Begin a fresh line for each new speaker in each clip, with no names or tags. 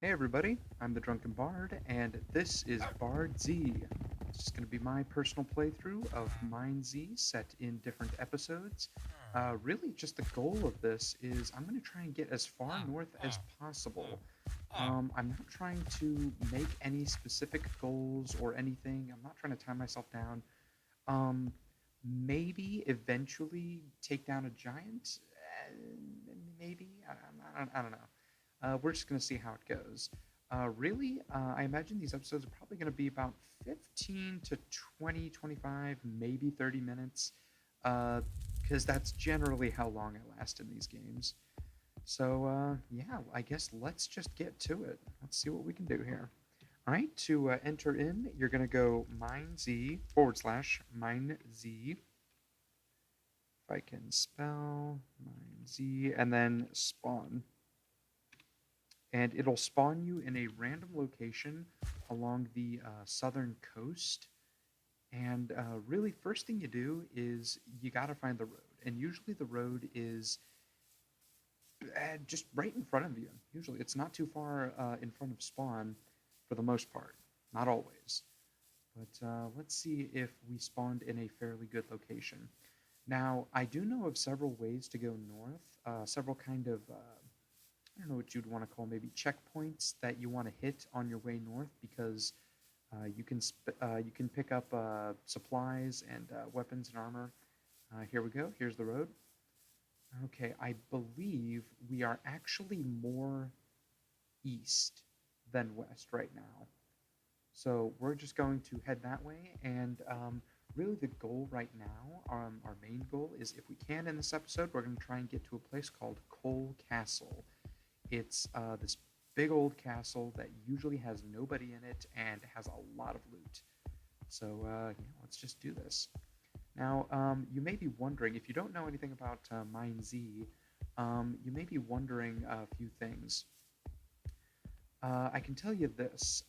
Hey everybody, I'm the Drunken Bard, and this is BardZ. It's just going to be my personal playthrough of BardZ set in different episodes. Really, just the goal of this is I'm going to try and get as far north as possible. I'm not trying to make any specific goals or anything. I'm not trying to tie myself down. Um, Maybe eventually take down a giant. Maybe I don't know. We're just going to see how it goes. Really, I imagine these episodes are probably going to be about 15 to 20, 25, maybe 30 minutes, because that's generally how long I last in these games. So, yeah, I guess let's just get to it. Let's see what we can do here. All right, to enter in, you're going to go minez /minez, if I can spell, minez, and then spawn. And it'll spawn you in a random location along the southern coast. And really, first thing you do is you got to find the road. And usually the road is just right in front of you. Usually it's not too far in front of spawn for the most part. Not always. But let's see if we spawned in a fairly good location. Now, I do know of several ways to go north, several kind of I don't know what you'd want to call maybe checkpoints that you want to hit on your way north because you can pick up supplies and weapons and armor. Here we go. Here's the road. Okay, I believe we are actually more east than west right now. So we're just going to head that way. And really, the goal right now, our main goal is if we can in this episode, we're going to try and get to a place called Coal Castle. It's this big old castle that usually has nobody in it and has a lot of loot. So yeah, let's just do this. Now, you may be wondering, if you don't know anything about BardZ, you may be wondering a few things. I can tell you this.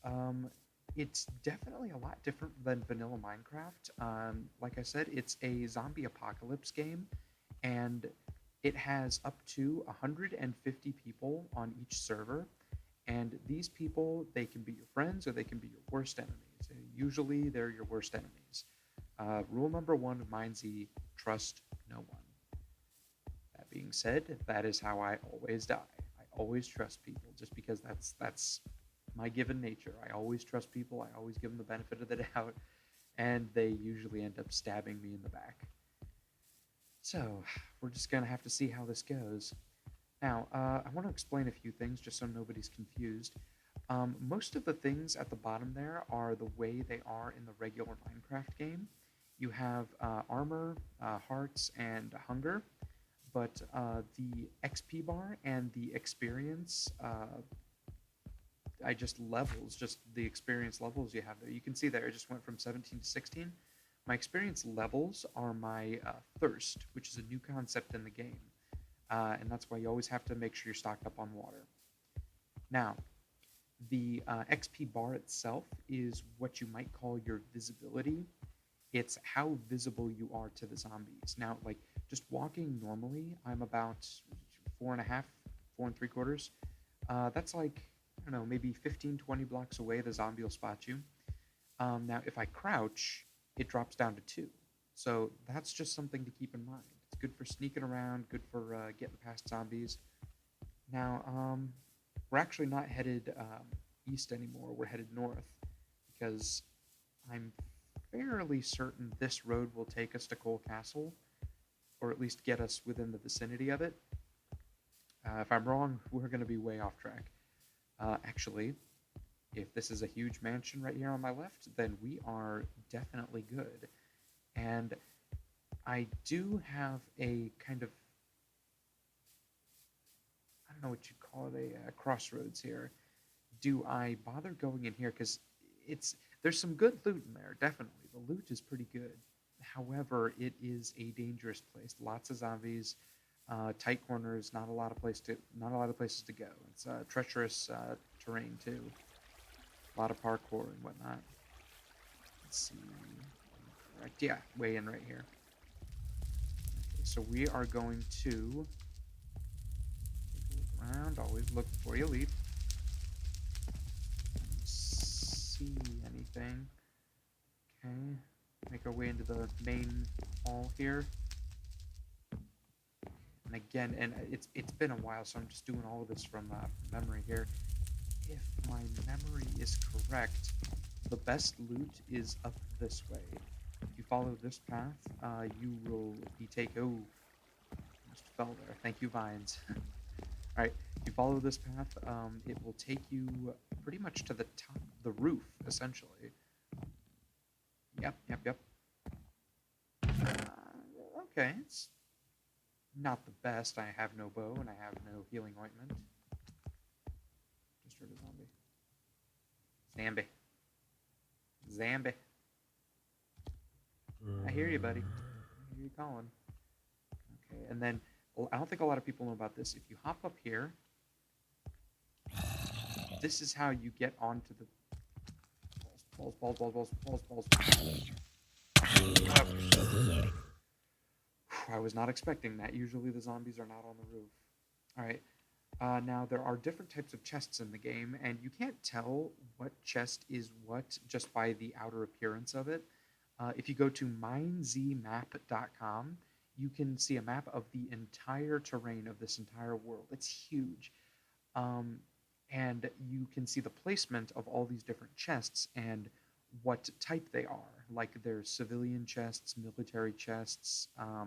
It's definitely a lot different than vanilla Minecraft. Like I said, it's a zombie apocalypse game, and it has up to 150 people on each server. And these people, they can be your friends or they can be your worst enemies. Usually, they're your worst enemies. Rule number one of BardZ: trust no one. That being said, that is how I always die. I always trust people just because that's my given nature. I always trust people. I always give them the benefit of the doubt, and they usually end up stabbing me in the back. So we're just gonna have to see how this goes. Now, I want to explain a few things just so nobody's confused. Most of the things at the bottom there are the way they are in the regular Minecraft game. You have armor, hearts, and hunger, but the XP bar and the experience, I just levels, just the experience levels you have there. You can see there, it just went from 17 to 16. My experience levels are my thirst, which is a new concept in the game. And that's why you always have to make sure you're stocked up on water. Now, the XP bar itself is what you might call your visibility. It's how visible you are to the zombies. Now, like just walking normally, I'm about 4.5, 4 and 3/4. That's like, I don't know, maybe 15, 20 blocks away, the zombie will spot you. Now, if I crouch, it drops down to 2. So that's just something to keep in mind. It's good for sneaking around, good for getting past zombies. Now, we're actually not headed east anymore. We're headed north because I'm fairly certain this road will take us to Coal Castle, or at least get us within the vicinity of it. If I'm wrong, we're going to be way off track. Actually, if this is a huge mansion right here on my left, then we are definitely good. And I do have a kind of, I don't know what you'd call it, a crossroads here. Do I bother going in here? Because there's some good loot in there, definitely. The loot is pretty good. However, it is a dangerous place. Lots of zombies, tight corners, not a lot of places to go. It's treacherous terrain too. A lot of parkour and whatnot. Let's see. Correct. Yeah, way in right here. Okay, so we are going to take a look around. Always look before you leap. see anything. Okay, make our way into the main hall here. And again, and it's been a while, so I'm just doing all of this from memory here. If my memory is correct, the best loot is up this way. If you follow this path, you will be taken. Oh, almost fell there. Thank you, vines. All right, if you follow this path, it will take you pretty much to the top, the roof, essentially. Yep. Okay, it's not the best. I have no bow and I have no healing ointment. Just heard a zombie. Zambi. I hear you, buddy. I hear you calling. Okay, and then I don't think a lot of people know about this. If you hop up here, this is how you get onto the balls. I was not expecting that. Usually the zombies are not on the roof. All right. Now, there are different types of chests in the game, and you can't tell what chest is what just by the outer appearance of it. If you go to minezmap.com, you can see a map of the entire terrain of this entire world. It's huge. And you can see the placement of all these different chests and what type they are. Like there's civilian chests, military chests, I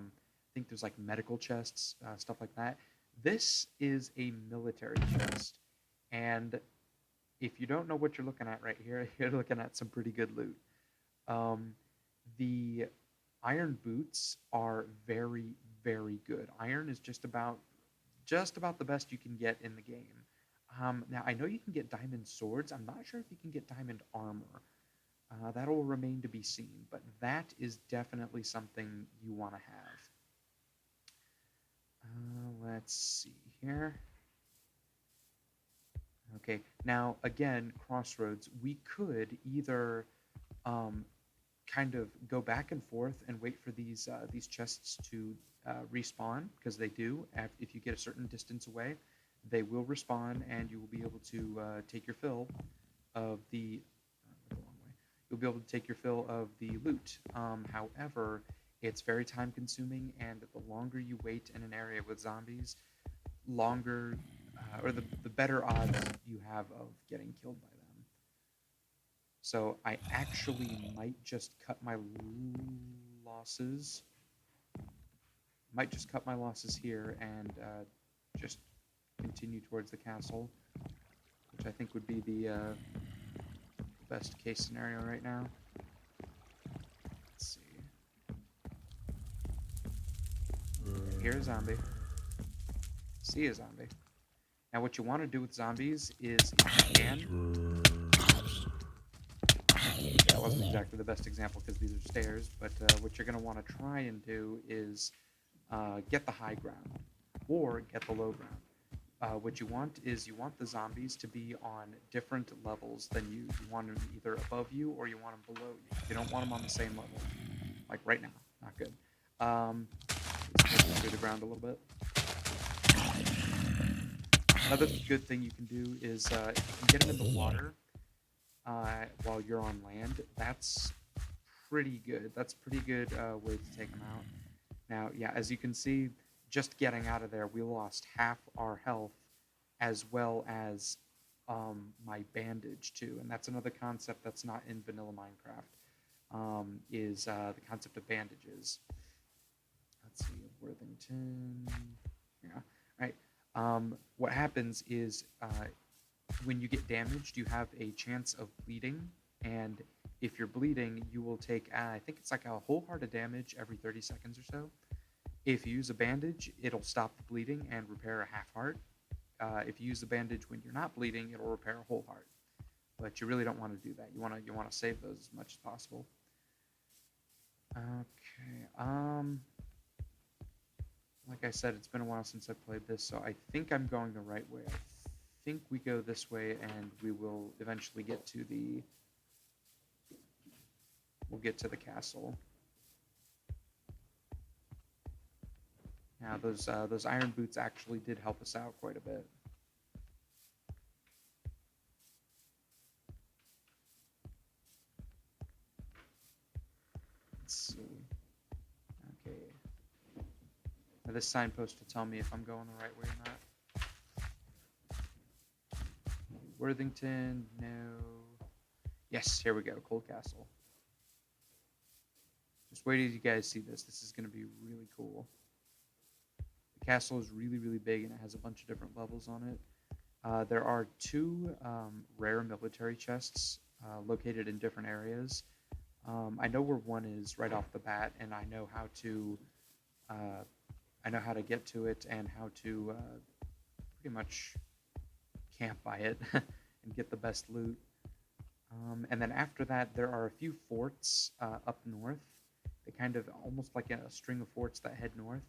think there's like medical chests, stuff like that. This is a military chest, and if you don't know what you're looking at right here, you're looking at some pretty good loot. The iron boots are very, very good. Iron is just about the best you can get in the game. Now, I know you can get diamond swords. I'm not sure if you can get diamond armor. That'll remain to be seen, but that is definitely something you want to have. Let's see here. Okay, now again, crossroads. We could either kind of go back and forth and wait for these chests to respawn, because they do. If you get a certain distance away, they will respawn, and you will be able to take your fill of the. You'll be able to take your fill of the loot. However, it's very time consuming, and the longer you wait in an area with zombies, the better odds you have of getting killed by them. So I actually might just cut my losses. Here and just continue towards the castle, which I think would be the best case scenario right now. Let's see. Hear a zombie. See a zombie. Now what you want to do with zombies is, if you can... That wasn't exactly the best example because these are stairs, but what you're going to want to try and do is get the high ground or get the low ground. What you want is the zombies to be on different levels than you. You want them either above you or you want them below you. You don't want them on the same level. Like right now. Not good. Let's move through the ground a little bit. Another good thing you can do is if you can get them in the water while you're on land, that's pretty good. That's a pretty good way to take them out. Now, yeah, as you can see, just getting out of there, we lost half our health as well as my bandage too. And that's another concept that's not in vanilla Minecraft, is the concept of bandages. Let's see, Worthington. Yeah, right. What happens is when you get damaged, you have a chance of bleeding. And if you're bleeding, you will take, I think it's like a whole heart of damage every 30 seconds or so. If you use a bandage, it'll stop the bleeding and repair a half heart. If you use the bandage when you're not bleeding, it'll repair a whole heart. But you really don't want to do that. You want to save those as much as possible. Okay. Like I said, it's been a while since I played this, so I think I'm going the right way. I think we go this way, and we will eventually get to the. We'll get to the castle. Now, those iron boots actually did help us out quite a bit. This signpost will tell me if I'm going the right way or not. Worthington, no. Yes, here we go, Cold Castle. Just wait till you guys see this. This is going to be really cool. The castle is really, really big, and it has a bunch of different levels on it. There are two rare military chests located in different areas. I know where one is right off the bat, and I know how to get to it and how to pretty much camp by it and get the best loot. And then after that, there are a few forts up north. They kind of almost like a string of forts that head north.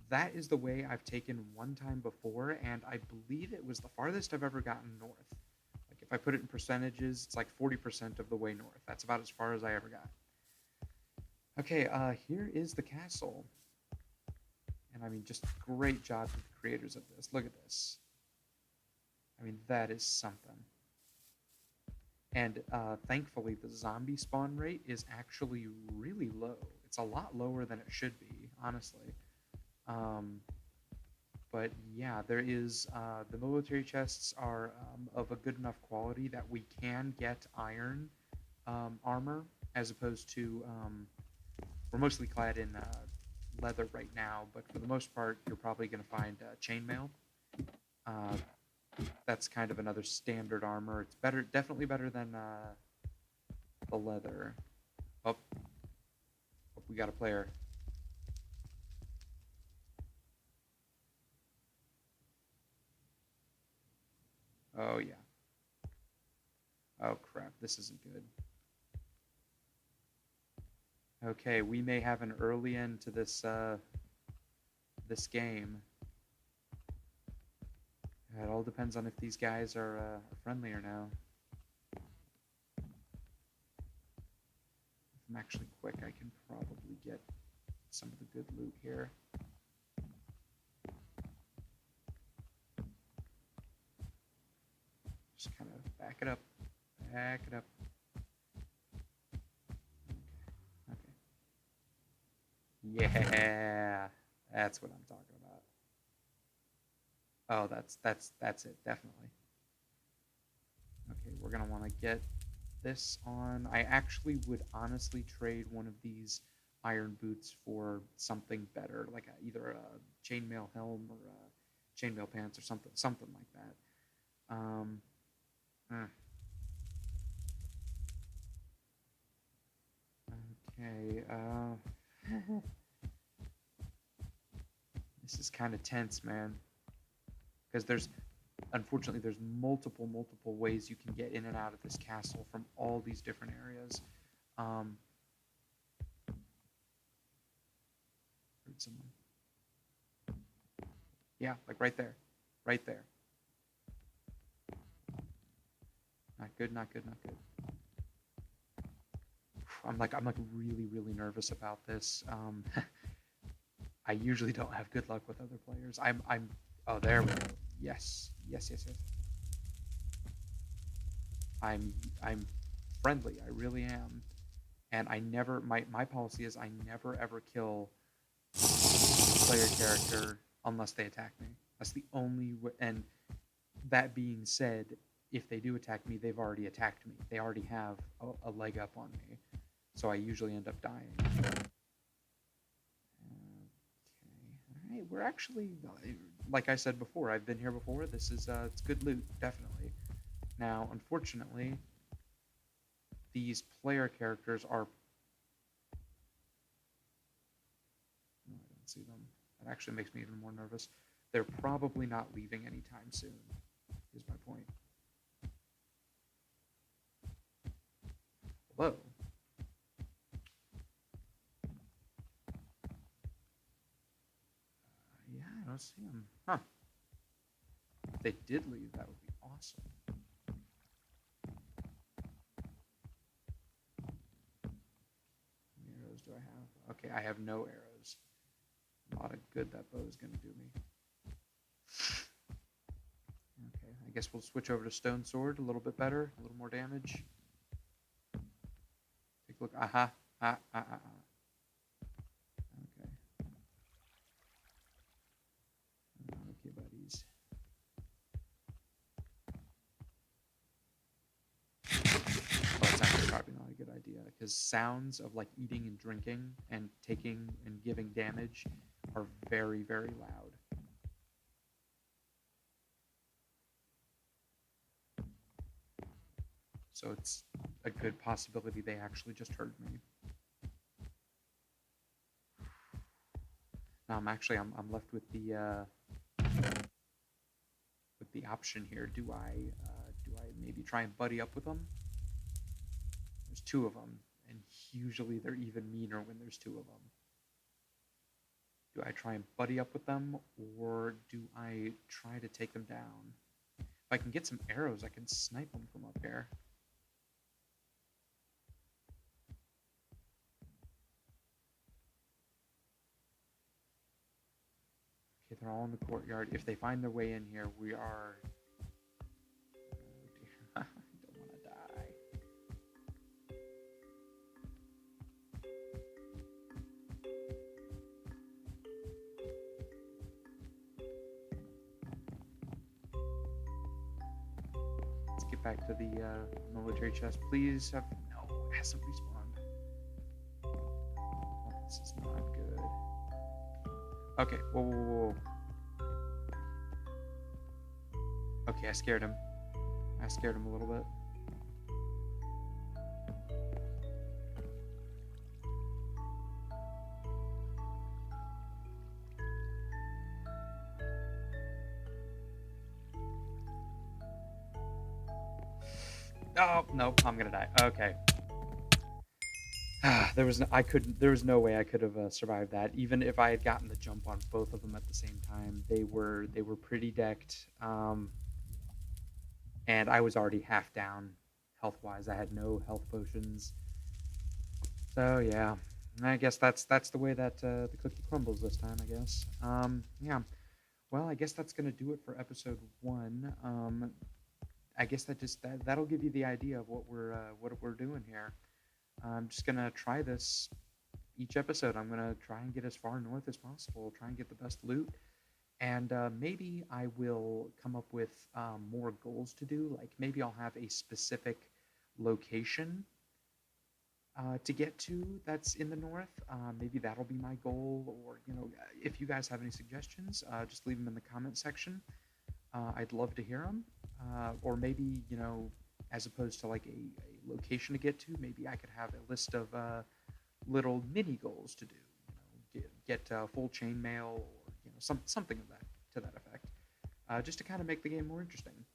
That is the way I've taken one time before, and I believe it was the farthest I've ever gotten north. Like if I put it in percentages, it's like 40% of the way north. That's about as far as I ever got. Okay, here is the castle. And I mean, just great job to the creators of this. Look at this. I mean, that is something. And thankfully, the zombie spawn rate is actually really low. It's a lot lower than it should be, honestly. But yeah, there is, the military chests are of a good enough quality that we can get iron armor, as opposed to, we're mostly clad in leather right now, but for the most part, you're probably going to find chainmail. That's kind of another standard armor. It's better, definitely better than the leather. Oh, we got a player. Oh yeah. Oh crap, this isn't good. Okay, we may have an early end to this this game. It all depends on if these guys are friendly or no. If I'm actually quick, I can probably get some of the good loot here. Just kind of back it up. Back it up. Okay. Yeah, that's what I'm talking about. Oh, that's it, definitely. Okay, we're gonna want to get this on. I actually would honestly trade one of these iron boots for something better, like either a chainmail helm or chainmail pants or something like that. Okay. This is kind of tense, man. Because unfortunately, there's multiple ways you can get in and out of this castle from all these different areas. Heard someone. Yeah, like right there. Right there. Not good, not good, not good. I'm like really nervous about this. I usually don't have good luck with other players. Oh, there we go. Yes. I'm friendly. I really am. And I never, my policy is I never ever kill player character unless they attack me. That's the only way. And that being said, if they do attack me, they've already attacked me. They already have a leg up on me. So I usually end up dying. Okay. All right. We're actually, like I said before, I've been here before. This is, it's good loot, definitely. Now, unfortunately, these player characters are... I don't see them. That actually makes me even more nervous. They're probably not leaving anytime soon, is my point. Hello? Yeah, I don't see them. Huh. If they did leave, that would be awesome. How many arrows do I have? Okay, I have no arrows. A lot of good that bow is going to do me. Okay, I guess we'll switch over to Stone Sword, a little bit better, a little more damage. Take a look. Aha. Okay. good idea, because sounds of like eating and drinking and taking and giving damage are very, very loud. So it's a good possibility they actually just heard me. Now I'm left with the option here. Do I maybe try and buddy up with them? There's two of them, and usually they're even meaner when there's two of them. Do I try and buddy up with them, or do I try to take them down? If I can get some arrows, I can snipe them from up here. Okay, they're all in the courtyard. If they find their way in here, we are... Oh dear, I don't want to die. Let's get back to the military chest. Please have... No, it hasn't respawned. Oh, this is not good. Okay, whoa, whoa, whoa. Okay, I scared him. I scared him a little bit. Oh, no, I'm gonna die. Okay. There was no way I could have survived that. Even if I had gotten the jump on both of them at the same time, they were pretty decked, and I was already half down health-wise. I had no health potions, so yeah. I guess that's the way that the cookie crumbles this time. I guess. Yeah. Well, I guess that's gonna do it for episode 1. I guess that'll give you the idea of what we're doing here. I'm just gonna try this each episode. I'm gonna try and get as far north as possible, try and get the best loot, and maybe I will come up with more goals to do. Like maybe I'll have a specific location to get to that's in the north. Maybe that'll be my goal, or if you guys have any suggestions, just leave them in the comment section. I'd love to hear them, or maybe as opposed to like a location to get to, maybe I could have a list of little mini goals to do. Get full chainmail, or something of that to that effect, just to kind of make the game more interesting.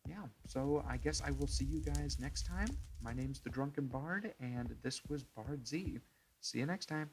Yeah. So I guess I will see you guys next time. My name's the Drunken Bard, and this was BardZ. See you next time.